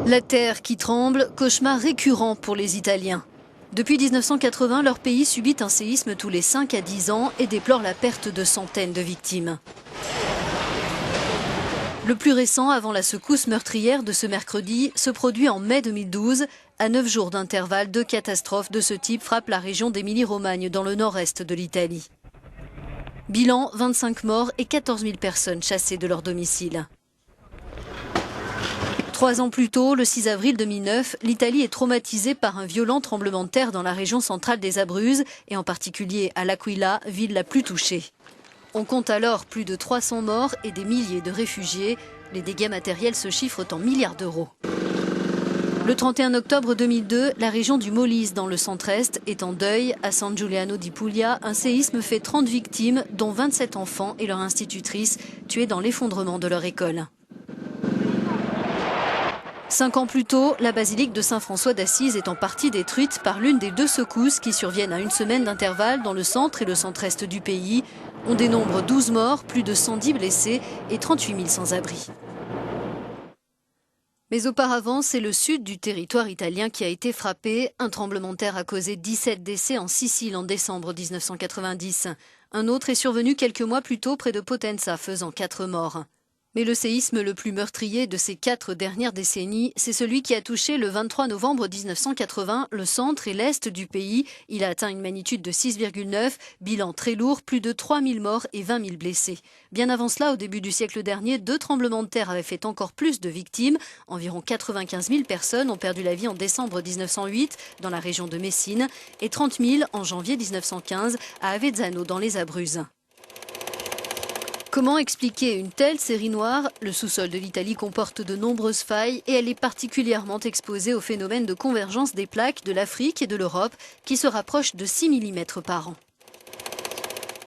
La terre qui tremble, cauchemar récurrent pour les Italiens. Depuis 1980, leur pays subit un séisme tous les 5 à 10 ans et déplore la perte de centaines de victimes. Le plus récent, avant la secousse meurtrière de ce mercredi, se produit en mai 2012. À 9 jours d'intervalle, 2 catastrophes de ce type frappent la région d'Émilie-Romagne dans le nord-est de l'Italie. Bilan, 25 morts et 14 000 personnes chassées de leur domicile. 3 ans plus tôt, le 6 avril 2009, l'Italie est traumatisée par un violent tremblement de terre dans la région centrale des Abruzzes et en particulier à L'Aquila, ville la plus touchée. On compte alors plus de 300 morts et des milliers de réfugiés. Les dégâts matériels se chiffrent en milliards d'euros. Le 31 octobre 2002, la région du Molise dans le centre-est est en deuil. À San Giuliano di Puglia, un séisme fait 30 victimes, dont 27 enfants et leur institutrice, tués dans l'effondrement de leur école. 5 ans plus tôt, la basilique de Saint-François d'Assise est en partie détruite par l'une des 2 secousses qui surviennent à une semaine d'intervalle dans le centre et le centre-est du pays. On dénombre 12 morts, plus de 110 blessés et 38 000 sans-abri. Mais auparavant, c'est le sud du territoire italien qui a été frappé. Un tremblement de terre a causé 17 décès en Sicile en décembre 1990. Un autre est survenu quelques mois plus tôt près de Potenza, faisant 4 morts. Mais le séisme le plus meurtrier de ces 4 dernières décennies, c'est celui qui a touché le 23 novembre 1980 le centre et l'est du pays. Il a atteint une magnitude de 6,9, bilan très lourd, plus de 3 000 morts et 20 000 blessés. Bien avant cela, au début du siècle dernier, 2 tremblements de terre avaient fait encore plus de victimes. Environ 95 000 personnes ont perdu la vie en décembre 1908 dans la région de Messine et 30 000 en janvier 1915 à Avezzano dans les Abruzzes. Comment expliquer une telle série noire? Le sous-sol de l'Italie comporte de nombreuses failles et elle est particulièrement exposée au phénomène de convergence des plaques de l'Afrique et de l'Europe qui se rapprochent de 6 mm par an.